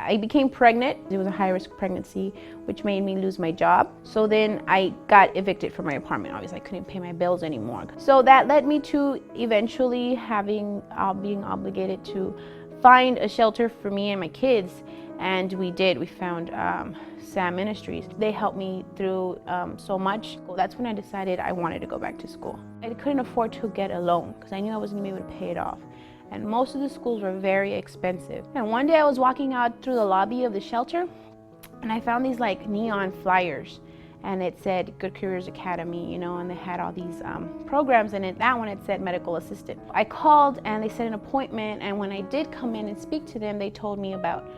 I became pregnant. It was a high-risk pregnancy, which made me lose my job. So then I got evicted from my apartment. Obviously, I couldn't pay my bills anymore. So that led me to eventually being obligated to find a shelter for me and my kids. And we did. We found SAM Ministries. They helped me through so much. That's when I decided I wanted to go back to school. I couldn't afford to get a loan because I knew I wasn't going to be able to pay it off. And most of the schools were very expensive. And one day I was walking out through the lobby of the shelter and I found these like neon flyers, and it said Good Careers Academy, and they had all these programs, and that one it said medical assistant. I called and they set an appointment, and when I did come in and speak to them, they told me about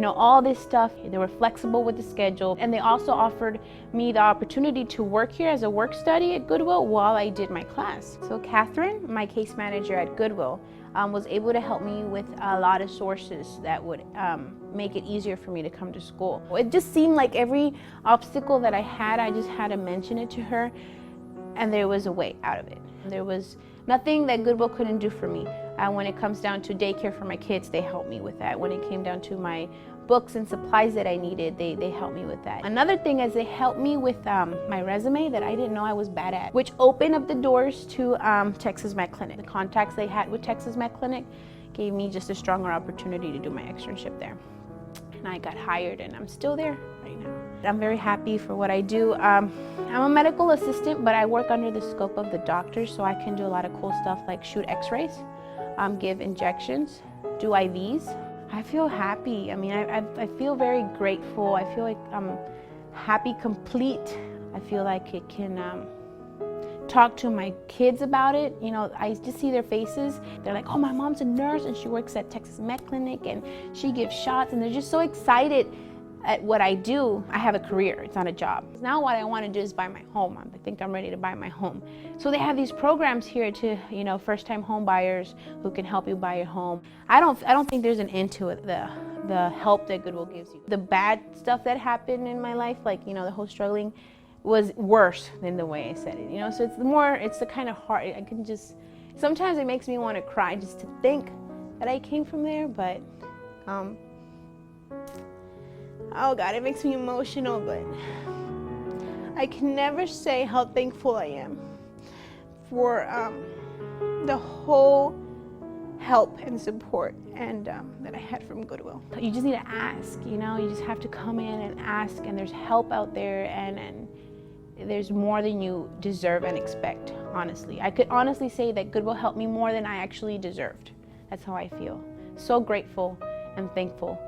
all this stuff. They were flexible with the schedule, and they also offered me the opportunity to work here as a work study at Goodwill while I did my class. So Catherine, my case manager at Goodwill, was able to help me with a lot of sources that would make it easier for me to come to school. It just seemed like every obstacle that I had, I just had to mention it to her, and there was a way out of it. There was nothing that Goodwill couldn't do for me. When it comes down to daycare for my kids, they helped me with that. When it came down to my books and supplies that I needed, they helped me with that. Another thing is they helped me with my resume that I didn't know I was bad at, which opened up the doors to Texas Med Clinic. The contacts they had with Texas Med Clinic gave me just a stronger opportunity to do my externship there. And I got hired, and I'm still there right now. I'm very happy for what I do. I'm a medical assistant, but I work under the scope of the doctors, so I can do a lot of cool stuff like shoot x-rays, give injections, do IVs. I feel happy. I mean, I feel very grateful. I feel like I'm happy, complete. I feel like it can talk to my kids about it. I just see their faces. They're like, oh, my mom's a nurse and she works at Texas Med Clinic and she gives shots, and they're just so excited at what I do. I have a career, it's not a job. Now what I want to do is buy my home. I think I'm ready to buy my home. So they have these programs here to, first-time home buyers who can help you buy your home. I don't think there's an end to it, the help that Goodwill gives you. The bad stuff that happened in my life, like, the whole struggling, was worse than the way I said it, so it's the kind of hard, sometimes it makes me want to cry just to think that I came from there, but, oh God, it makes me emotional, but I can never say how thankful I am for the whole help and support and that I had from Goodwill. You just need to ask, you just have to come in and ask, and there's help out there, and there's more than you deserve and expect, honestly. I could honestly say that Goodwill helped me more than I actually deserved. That's how I feel. So grateful and thankful.